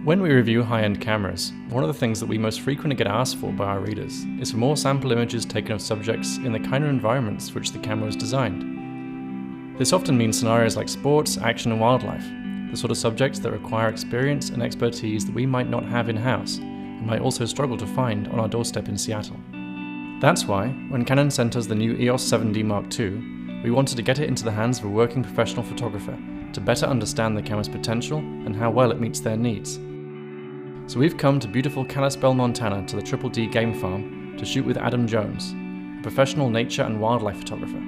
When we review high-end cameras, one of the things that we most frequently get asked for by our readers is for more sample images taken of subjects in the kind of environments for which the camera was designed. This often means scenarios like sports, action and wildlife, the sort of subjects that require experience and expertise that we might not have in-house and might also struggle to find on our doorstep in Seattle. That's why, when Canon sent us the new EOS 7D Mark II, we wanted to get it into the hands of a working professional photographer to better understand the camera's potential and how well it meets their needs. So we've come to beautiful Kalispell, Montana to the Triple D Game Farm to shoot with Adam Jones, a professional nature and wildlife photographer.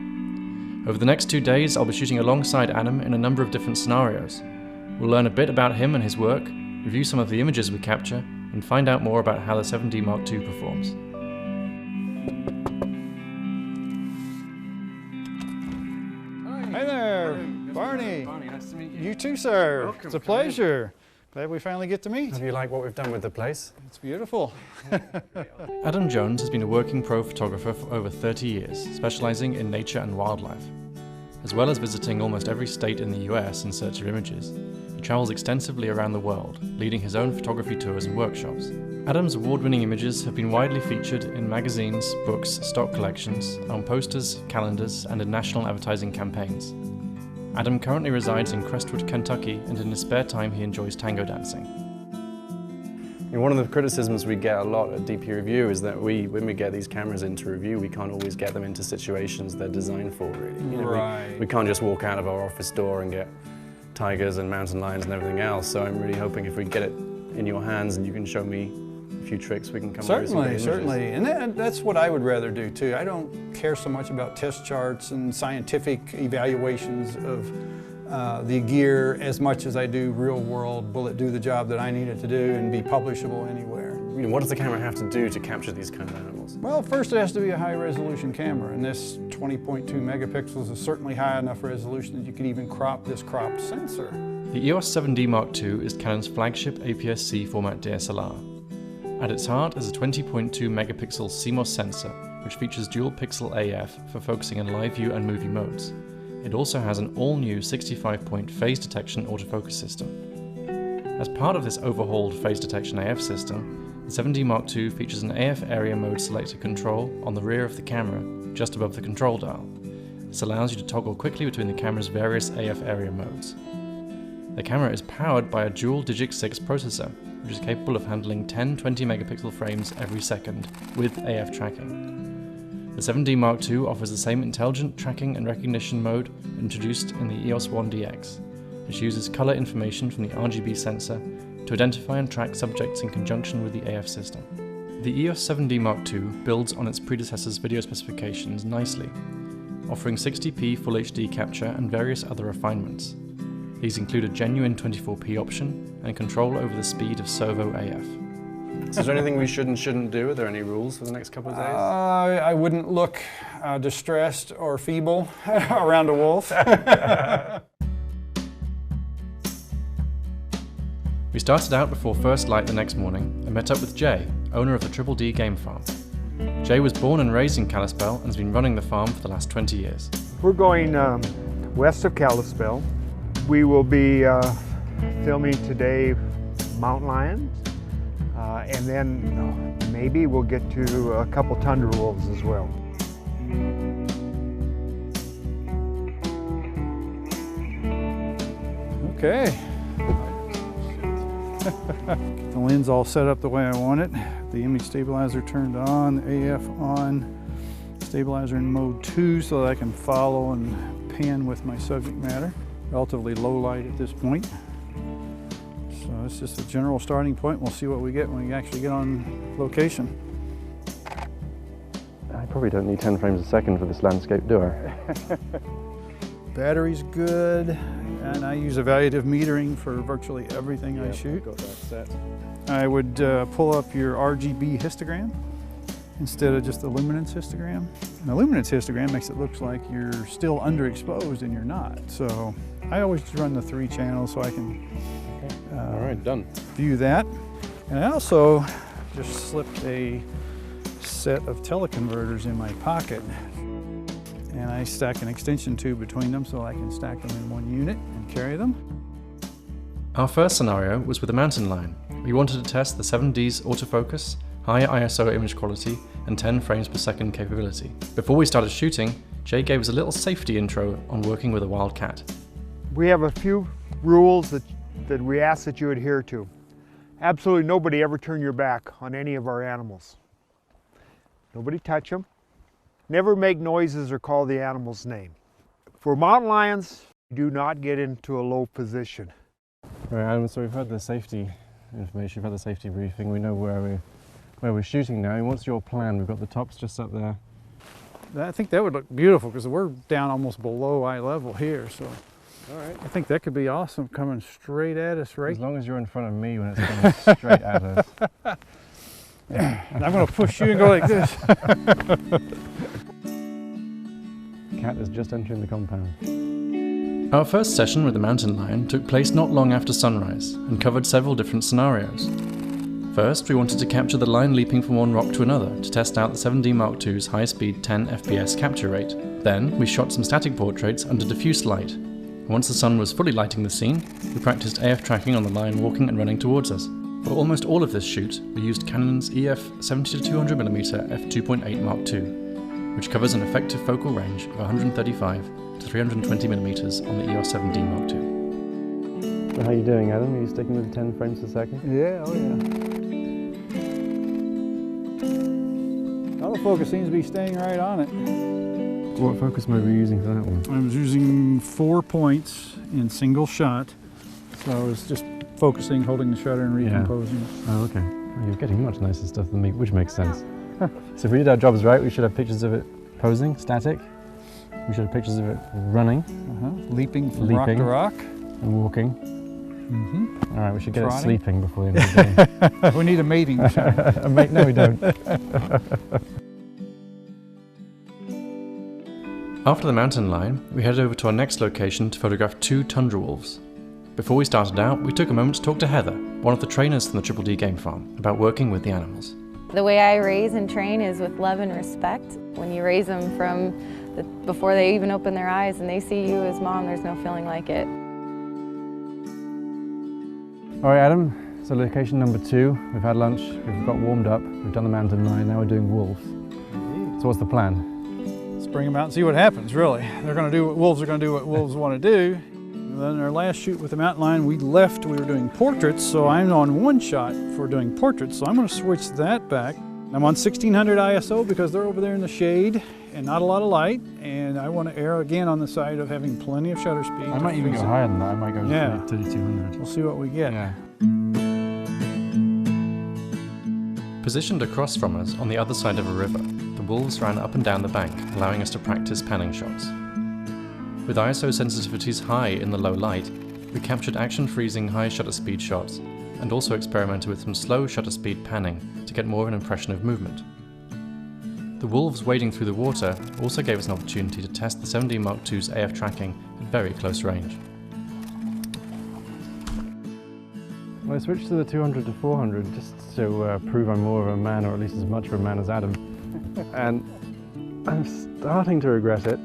Over the next 2 days, I'll be shooting alongside Adam in a number of different scenarios. We'll learn a bit about him and his work, review some of the images we capture, and find out more about how the 7D Mark II performs. Hi there, Barney. Barney, nice to meet you. You too, sir. Welcome. It's a pleasure. Glad we finally get to meet. Have you liked what we've done with the place? It's beautiful. Adam Jones has been a working pro photographer for over 30 years, specializing in nature and wildlife. As well as visiting almost every state in the US in search of images, he travels extensively around the world, leading his own photography tours and workshops. Adam's award-winning images have been widely featured in magazines, books, stock collections, on posters, calendars, and in national advertising campaigns. Adam currently resides in Crestwood, Kentucky, and in his spare time he enjoys tango dancing. One of the criticisms we get a lot at DP Review is that when we get these cameras into review, we can't always get them into situations they're designed for, really. You know, Right. we can't just walk out of our office door and get tigers and mountain lions and everything else, so I'm really hoping if we get it in your hands and you can show me a few tricks, we can come up with some good images. Certainly. And that's what I would rather do too. I don't care so much about test charts and scientific evaluations of the gear as much as I do real world. Will it do the job that I need it to do and be publishable anywhere? You know, what does the camera have to do to capture these kind of animals? Well, first it has to be a high resolution camera, and this 20.2 megapixels is certainly high enough resolution that you could even crop this cropped sensor. The EOS 7D Mark II is Canon's flagship APS-C format DSLR. At its heart is a 20.2 megapixel CMOS sensor, which features dual pixel AF for focusing in live view and movie modes. It also has an all-new 65-point phase detection autofocus system. As part of this overhauled phase detection AF system, the 7D Mark II features an AF area mode selector control on the rear of the camera, just above the control dial. This allows you to toggle quickly between the camera's various AF area modes. The camera is powered by a dual DIGIC 6 processor, which is capable of handling 10 20 megapixel frames every second with AF tracking. The 7D Mark II offers the same intelligent tracking and recognition mode introduced in the EOS 1DX, which uses color information from the RGB sensor to identify and track subjects in conjunction with the AF system. The EOS 7D Mark II builds on its predecessor's video specifications nicely, offering 60p Full HD capture and various other refinements. These include a genuine 24p option and control over the speed of servo AF. So is there anything we should and shouldn't do? Are there any rules for the next couple of days? I wouldn't look distressed or feeble around a wolf. We started out before first light the next morning and met up with Jay, owner of the Triple D Game Farm. Jay was born and raised in Kalispell and has been running the farm for the last 20 years. We're going west of Kalispell. We will be filming today mountain lions, and then maybe we'll get to a couple tundra wolves as well. Okay. The lens all set up the way I want it. The image stabilizer turned on, the AF on, stabilizer in mode 2 so that I can follow and pan with my subject matter. Relatively low light at this point. So it's just a general starting point. We'll see what we get when we actually get on location. I probably don't need 10 frames a second for this landscape, do I? Battery's good, and I use evaluative metering for virtually everything I shoot. Got that set. I would pull up your RGB histogram instead of just the luminance histogram. And the luminance histogram makes it look like you're still underexposed and you're not. So I always run the 3 channels so I can All right, done. view that. And I also just slipped a set of teleconverters in my pocket. And I stack an extension tube between them so I can stack them in one unit and carry them. Our first scenario was with a mountain lion. We wanted to test the 7D's autofocus, high ISO image quality, and 10 frames per second capability. Before we started shooting, Jay gave us a little safety intro on working with a wild cat. We have a few rules that we ask that you adhere to. Absolutely nobody ever turn your back on any of our animals. Nobody touch them. Never make noises or call the animal's name. For mountain lions, do not get into a low position. Right, Adam, so we've had the safety information, we've had the safety briefing, we know where we're shooting now. And what's your plan? We've got the tops just up there. I think that would look beautiful because we're down almost below eye level here, so All right. I think that could be awesome coming straight at us, right? As long as you're in front of me when it's coming straight at us. And I'm going to push you and go like this. Cat is just entering the compound. Our first session with the mountain lion took place not long after sunrise and covered several different scenarios. First, we wanted to capture the lion leaping from one rock to another to test out the 7D Mark II's high-speed 10 FPS capture rate. Then, we shot some static portraits under diffuse light. And once the sun was fully lighting the scene, we practiced AF tracking on the lion walking and running towards us. For almost all of this shoot, we used Canon's EF 70-200mm f2.8 Mark II, which covers an effective focal range of 135 to 320mm on the EOS 7D Mark II. So how are you doing, Adam? Are you sticking with 10 frames per second? Yeah, oh yeah. Autofocus seems to be staying right on it. What focus mode were you using for that one? I was using 4 points in single shot, so I was just focusing, holding the shutter and recomposing. Oh, okay. Oh, you're getting much nicer stuff than me, which makes sense. So if we did our jobs right, we should have pictures of it posing, static. We should have pictures of it running. Leaping from rock to rock. And walking. All right, we should get it sleeping before the end of the day. We need a mating shot. No, we don't. After the mountain lion, we headed over to our next location to photograph 2 tundra wolves. Before we started out, we took a moment to talk to Heather, one of the trainers from the Triple D game farm, about working with the animals. The way I raise and train is with love and respect. When you raise them from before they even open their eyes and they see you as mom, there's no feeling like it. All right, Adam, so location number 2, we've had lunch, we've got warmed up, we've done the mountain lion, now we're doing wolves. So what's the plan? Let's bring them out and see what happens, really. They're going to do what wolves are going to do what wolves want to do. And then our last shoot with the mountain lion, we were doing portraits, so I'm on 1 shot for doing portraits, so I'm going to switch that back. I'm on 1600 ISO because they're over there in the shade and not a lot of light, and I want to err again on the side of having plenty of shutter speed. I might even go higher than that, I might go to 3200. We'll see what we get. Yeah. Positioned across from us on the other side of a river, the wolves ran up and down the bank, allowing us to practice panning shots. With ISO sensitivities high in the low light, we captured action-freezing high shutter speed shots and also experimented with some slow shutter speed panning to get more of an impression of movement. The wolves wading through the water also gave us an opportunity to test the 7D Mark II's AF tracking at very close range. Well, I switched to the 200 to 400 just to prove I'm more of a man, or at least as much of a man as Adam. And I'm starting to regret it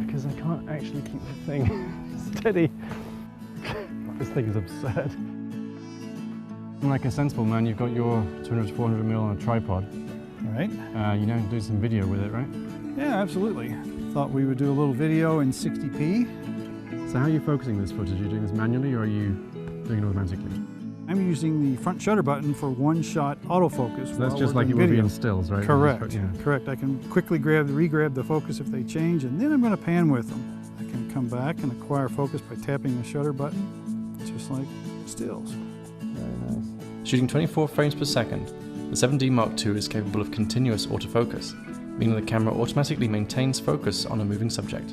because I can't actually keep the thing steady. This thing is absurd. Like a sensible man, you've got your 200 to 400mm on a tripod. Right. You know, do some video with it, right? Yeah, absolutely. Thought we would do a little video in 60p. So how are you focusing this footage? Are you doing this manually or are you doing it automatically? I'm using the front shutter button for 1-shot autofocus. So that's just like it would be in stills, right? Correct. Yeah. Correct. I can quickly re-grab the focus if they change, and then I'm going to pan with them. I can come back and acquire focus by tapping the shutter button, just like stills. Very nice. Shooting 24 frames per second, the 7D Mark II is capable of continuous autofocus, meaning the camera automatically maintains focus on a moving subject.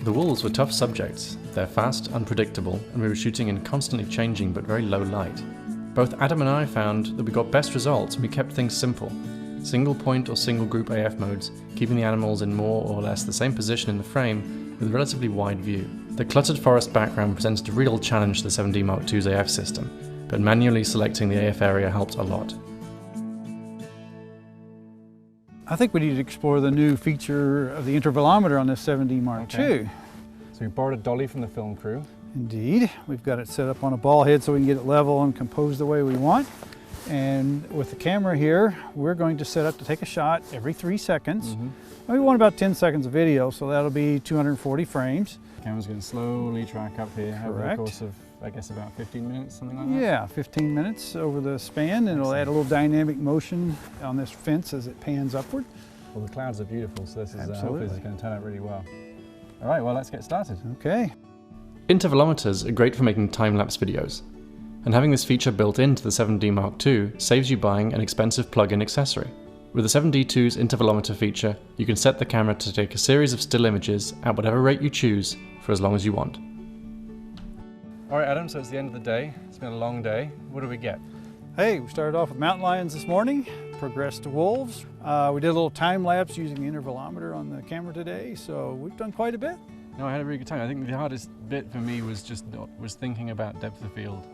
The wolves were tough subjects. They're fast, unpredictable, and we were shooting in constantly changing but very low light. Both Adam and I found that we got best results when we kept things simple. Single point or single group AF modes, keeping the animals in more or less the same position in the frame with a relatively wide view. The cluttered forest background presented a real challenge to the 7D Mark II's AF system, but manually selecting the AF area helped a lot. I think we need to explore the new feature of the intervalometer on this 7D Mark II. So we borrowed a dolly from the film crew. Indeed. We've got it set up on a ball head so we can get it level and composed the way we want. And with the camera here, we're going to set up to take a shot every 3 seconds. We want about 10 seconds of video, so that'll be 240 frames. The camera's going to slowly track up here over the course of, I guess, about 15 minutes, something like that? Yeah, 15 minutes over the span, and it'll add a little dynamic motion on this fence as it pans upward. Well, the clouds are beautiful, so this is hopefully this is going to turn out really well. All right, well, let's get started. Okay. Intervalometers are great for making time-lapse videos, and having this feature built into the 7D Mark II saves you buying an expensive plug-in accessory. With the 7D2's intervalometer feature, you can set the camera to take a series of still images at whatever rate you choose for as long as you want. All right, Adam, so it's the end of the day. It's been a long day. What do we get? Hey, we started off with mountain lions this morning, progressed to wolves. We did a little time lapse using the intervalometer on the camera today, so we've done quite a bit. No, I had a really good time. I think the hardest bit for me was was thinking about depth of field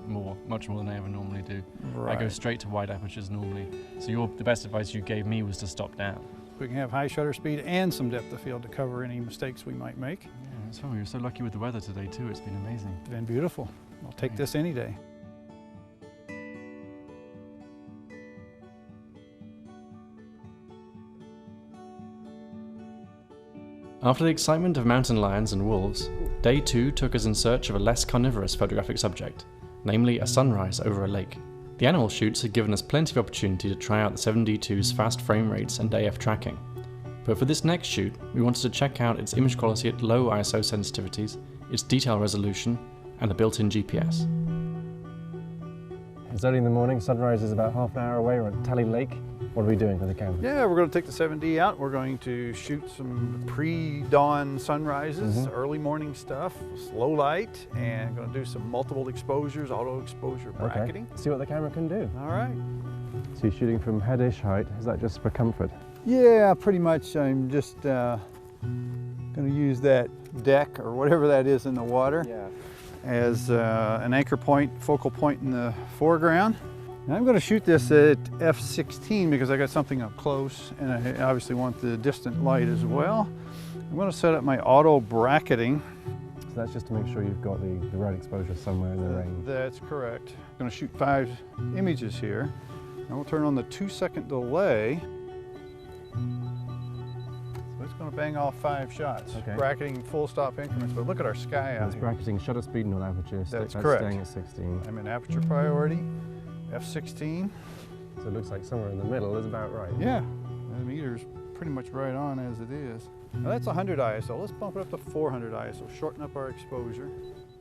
much more than I ever normally do. Right. I go straight to wide apertures normally. So the best advice you gave me was to stop down. We can have high shutter speed and some depth of field to cover any mistakes we might make. Yeah, that's fun. We were so lucky with the weather today too. It's been amazing. It's been beautiful. I'll take this any day. After the excitement of mountain lions and wolves, day 2 took us in search of a less carnivorous photographic subject, namely a sunrise over a lake. The animal shoots had given us plenty of opportunity to try out the 7D2's fast frame rates and AF tracking. But for this next shoot, we wanted to check out its image quality at low ISO sensitivities, its detail resolution, and the built-in GPS. It's early in the morning, sunrise is about half an hour away, we're at Tally Lake. What are we doing with the camera? Yeah, we're going to take the 7D out. We're going to shoot some pre-dawn sunrises, early morning stuff, slow light, and going to do some multiple exposures, auto exposure bracketing. See what the camera can do. All right. So you're shooting from head-ish height, is that just for comfort? Yeah, pretty much. I'm just going to use that deck or whatever that is in the water as an anchor point, focal point in the foreground. Now I'm going to shoot this at f/16 because I got something up close and I obviously want the distant light as well. I'm going to set up my auto bracketing. So that's just to make sure you've got the right exposure somewhere in the range. That's correct. I'm going to shoot 5 images here. And we'll turn on the 2-second delay. So it's going to bang off 5 shots. Okay. Bracketing full stop increments, but look at our sky out here. Bracketing shutter speed, not aperture. That's correct. Staying at 16. I'm in aperture priority. f/16. So it looks like somewhere in the middle is about right. Yeah, the meter's pretty much right on as it is. Now that's 100 ISO. Let's bump it up to 400 ISO, shorten up our exposure.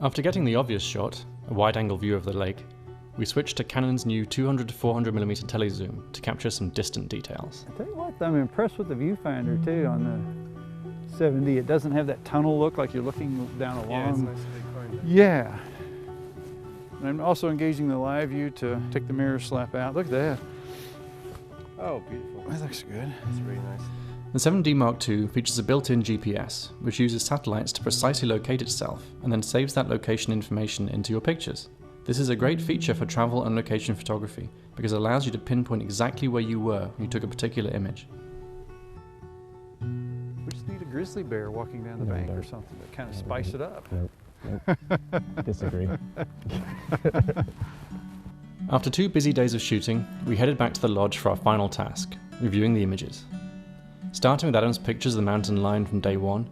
After getting the obvious shot, a wide-angle view of the lake, we switched to Canon's new 200 to 400mm telezoom to capture some distant details. I tell you what, I'm impressed with the viewfinder too on the 7D. It doesn't have that tunnel look like you're looking down a long... Yeah, it's nice to be quiet. Yeah. And I'm also engaging the live view to take the mirror slap out. Look at that. Oh, beautiful. That looks good. That's really nice. The 7D Mark II features a built-in GPS, which uses satellites to precisely locate itself and then saves that location information into your pictures. This is a great feature for travel and location photography because it allows you to pinpoint exactly where you were when you took a particular image. We just need a grizzly bear walking down the bank or something to kind of spice it up. Nope. Disagree. After 2 busy days of shooting, we headed back to the lodge for our final task, reviewing the images. Starting with Adam's pictures of the mountain lion from day 1,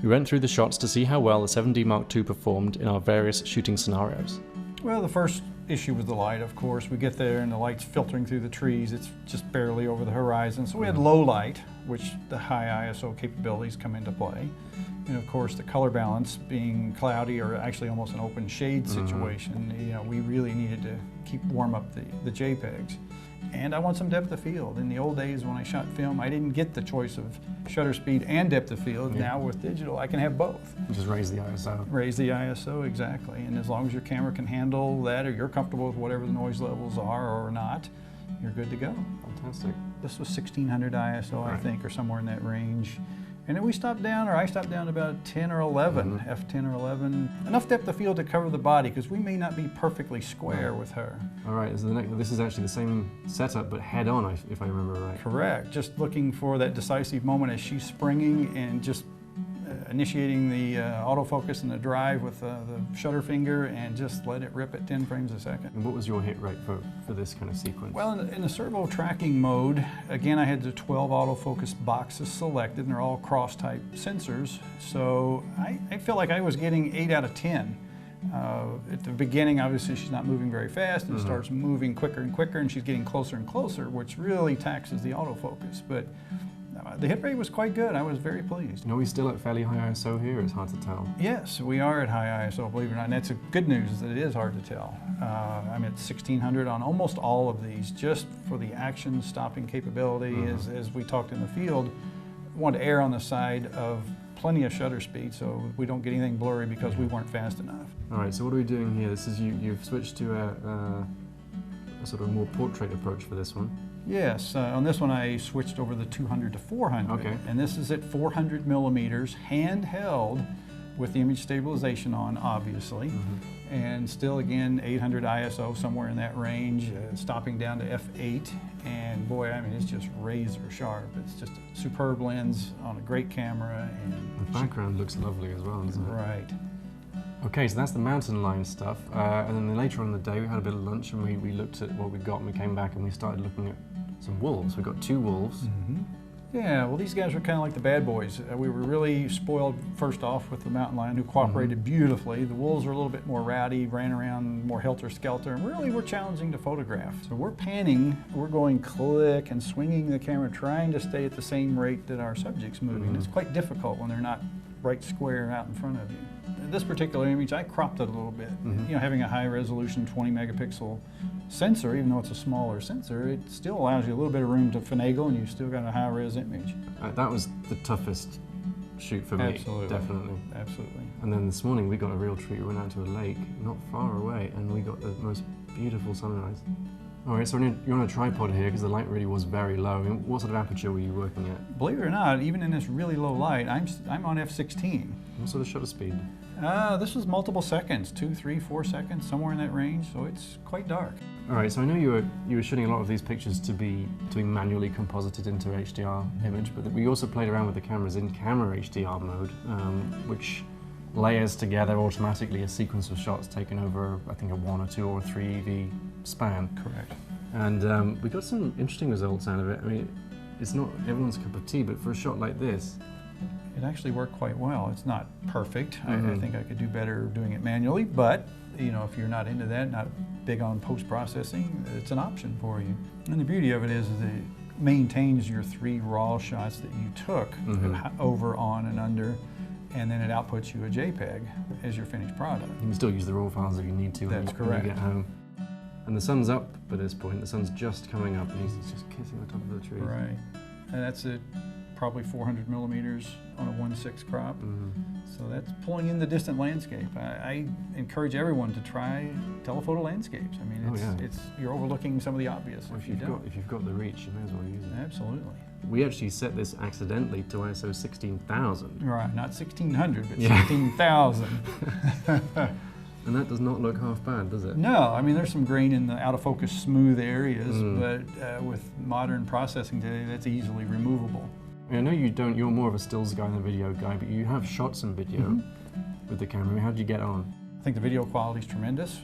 we went through the shots to see how well the 7D Mark II performed in our various shooting scenarios. Well, the first issue was the light, of course. We get there and the light's filtering through the trees. It's just barely over the horizon. So we had low light, which the high ISO capabilities come into play. And of course, the color balance being cloudy or actually almost an open shade situation, you know, we really needed to warm up the JPEGs. And I want some depth of field. In the old days when I shot film, I didn't get the choice of shutter speed and depth of field. Yeah. Now with digital, I can have both. Just raise the ISO. Raise the ISO, exactly. And as long as your camera can handle that or you're comfortable with whatever the noise levels are or not, you're good to go. Fantastic. This was 1600 ISO, I think, or somewhere in that range. And then we stopped down, or I stopped down to about 10 or 11, f10 or 11. Enough depth of field to cover the body, because we may not be perfectly square with her. All right, so this is actually the same setup, but head on, if I remember right. Correct. Just looking for that decisive moment as she's springing and just initiating the autofocus and the drive with the shutter finger and just let it rip at 10 frames a second. And what was your hit rate for this kind of sequence? Well, in the servo tracking mode, again, I had the 12 autofocus boxes selected, and they're all cross-type sensors. So I feel like I was getting 8 out of 10. At the beginning, obviously, she's not moving very fast, and it starts moving quicker and quicker, and she's getting closer and closer, which really taxes the autofocus. But the hit rate was quite good. I was very pleased. Are we still at fairly high ISO here? It's hard to tell. Yes, we are at high ISO, believe it or not. And that's the good news, is that it is hard to tell. I'm at 1600 on almost all of these, just for the action stopping capability. As we talked in the field, I wanted to err on the side of plenty of shutter speed so we don't get anything blurry because we weren't fast enough. All right, so what are we doing here? This is you've switched to a sort of more portrait approach for this one. Yes, on this one I switched over the 200 to 400. Okay. And this is at 400 millimeters, handheld, with the image stabilization on, obviously. And still, again, 800 ISO, somewhere in that range, stopping down to f8. And boy, I mean, it's just razor sharp. It's just a superb lens on a great camera. And the background looks lovely as well, doesn't it? Right. Okay, so that's the mountain lion stuff. And then later on in the day, we had a bit of lunch and we looked at what we got, and we came back and we started looking at some wolves. We got 2 wolves. Yeah, well, these guys were kind of like the bad boys. We were really spoiled, first off, with the mountain lion, who cooperated beautifully. The wolves were a little bit more rowdy, ran around more helter-skelter, and really were challenging to photograph. So we're panning, we're going click and swinging the camera, trying to stay at the same rate that our subject's moving. It's quite difficult when they're not right square out in front of you. This particular image, I cropped it a little bit. You know, having a high-resolution 20 megapixel sensor, even though it's a smaller sensor, it still allows you a little bit of room to finagle, and you've still got a high-res image. That was the toughest shoot for me, definitely. Absolutely. And then this morning we got a real treat. We went out to a lake not far away, and we got the most beautiful sunrise. All right, so you're on a tripod here because the light really was very low. I mean, what sort of aperture were you working at? Believe it or not, even in this really low light, I'm on f16. What sort of shutter speed? This was multiple seconds, 2, 3, 4 seconds, somewhere in that range, so it's quite dark. All right, so I know you were shooting a lot of these pictures to be manually composited into HDR image, but we also played around with the cameras in camera HDR mode, which layers together automatically a sequence of shots taken over, I think, a 1 or 2 or 3 EV span. Correct. And we got some interesting results out of it. I mean, it's not everyone's cup of tea, but for a shot like this, it actually worked quite well. It's not perfect. I think I could do better doing it manually, but you know, if you're not into that, not big on post-processing, it's an option for you. And the beauty of it is that it maintains your 3 raw shots that you took over, on, and under, and then it outputs you a JPEG as your finished product. You can still use the raw files if you need to when you get home. And the sun's up at this point. The sun's just coming up, and he's just kissing the top of the tree. Right. And that's at probably 400 millimeters on a 1.6 crop. So that's pulling in the distant landscape. I encourage everyone to try telephoto landscapes. I mean, you're overlooking some of the obvious. Well, if you've got the reach, you may as well use it. Absolutely. We actually set this accidentally to ISO 16,000. Right, not 1600, but 16,000. And that does not look half bad, does it? No, I mean, there's some grain in the out-of-focus smooth areas, but with modern processing today, that's easily removable. I know you're more of a stills guy than a video guy, but you have shot some video with the camera. I mean, how did you get on? I think the video quality is tremendous.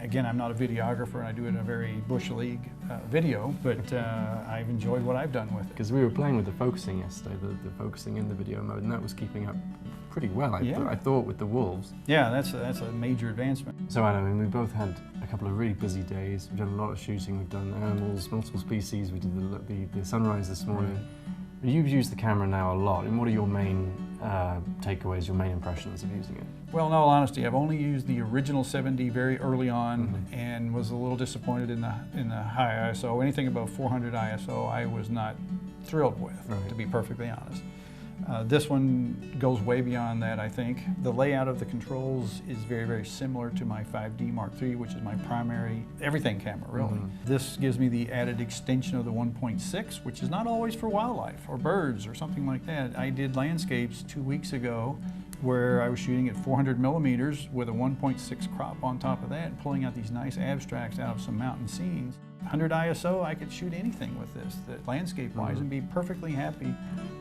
Again, I'm not a videographer, and I do it in a very Bush League video, but I've enjoyed what I've done with it. Because we were playing with the focusing yesterday, the focusing in the video mode, and that was keeping up pretty well, I thought, with the wolves. Yeah, that's a major advancement. So Adam, I mean, we both had a couple of really busy days. We've done a lot of shooting. We've done animals, multiple species. We did the sunrise this morning. You've used the camera now a lot, and what are your main takeaways, your main impressions of using it? Well, in all honesty, I've only used the original 7D very early on and was a little disappointed in the high ISO. Anything above 400 ISO I was not thrilled with, to be perfectly honest. This one goes way beyond that, I think. The layout of the controls is very, very similar to my 5D Mark III, which is my primary everything camera, really. This gives me the added extension of the 1.6, which is not always for wildlife or birds or something like that. I did landscapes 2 weeks ago where I was shooting at 400 millimeters with a 1.6 crop on top of that, and pulling out these nice abstracts out of some mountain scenes. 100 ISO, I could shoot anything with this, landscape-wise, and be perfectly happy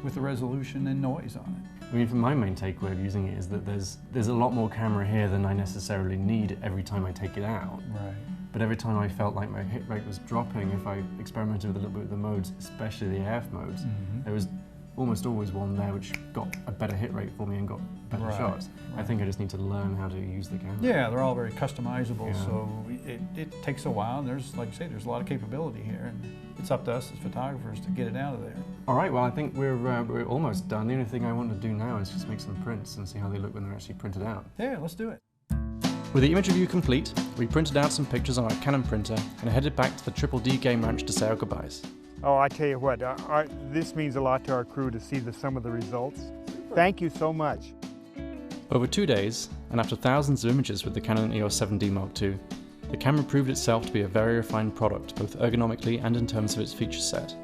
with the resolution and noise on it. I mean, for my main takeaway of using it is that there's a lot more camera here than I necessarily need every time I take it out. Right. But every time I felt like my hit rate was dropping, if I experimented with a little bit with the modes, especially the AF modes, there was almost always one there which got a better hit rate for me and got better shots. I think I just need to learn how to use the camera. Yeah, they're all very customizable, so it takes a while, and there's, like I say, there's a lot of capability here, and it's up to us as photographers to get it out of there. All right, well, I think we're almost done. The only thing I want to do now is just make some prints and see how they look when they're actually printed out. Yeah, let's do it. With the image review complete, we printed out some pictures on our Canon printer and headed back to the Triple D game ranch to say our goodbyes. Oh, I tell you what, this means a lot to our crew to see some of the results. Thank you so much. Over 2 days, and after thousands of images with the Canon EOS 7D Mark II, the camera proved itself to be a very refined product, both ergonomically and in terms of its feature set.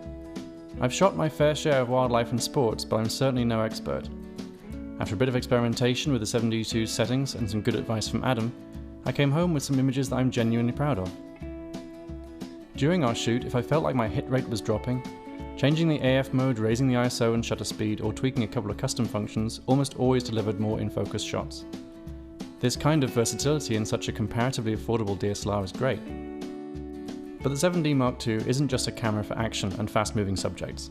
I've shot my fair share of wildlife and sports, but I'm certainly no expert. After a bit of experimentation with the 7D2 settings and some good advice from Adam, I came home with some images that I'm genuinely proud of. During our shoot, if I felt like my hit rate was dropping, changing the AF mode, raising the ISO and shutter speed, or tweaking a couple of custom functions almost always delivered more in-focus shots. This kind of versatility in such a comparatively affordable DSLR is great. But the 7D Mark II isn't just a camera for action and fast-moving subjects.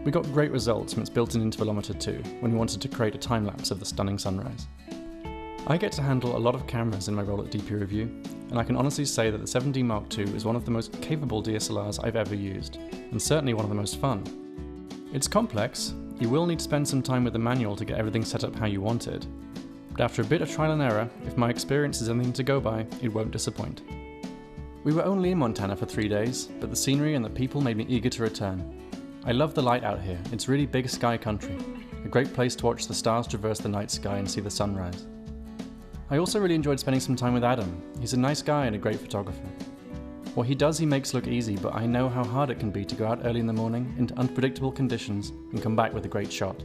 We got great results from its built-in intervalometer too, when we wanted to create a time-lapse of the stunning sunrise. I get to handle a lot of cameras in my role at DP Review, and I can honestly say that the 7D Mark II is one of the most capable DSLRs I've ever used, and certainly one of the most fun. It's complex, you will need to spend some time with the manual to get everything set up how you want it, but after a bit of trial and error, if my experience is anything to go by, it won't disappoint. We were only in Montana for 3 days, but the scenery and the people made me eager to return. I love the light out here, it's really big sky country, a great place to watch the stars traverse the night sky and see the sunrise. I also really enjoyed spending some time with Adam. He's a nice guy and a great photographer. What he does he makes look easy, but I know how hard it can be to go out early in the morning into unpredictable conditions and come back with a great shot.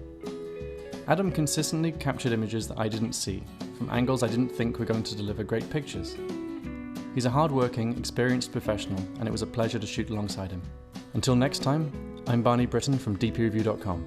Adam consistently captured images that I didn't see, from angles I didn't think were going to deliver great pictures. He's a hard-working, experienced professional, and it was a pleasure to shoot alongside him. Until next time, I'm Barney Britton from DPReview.com.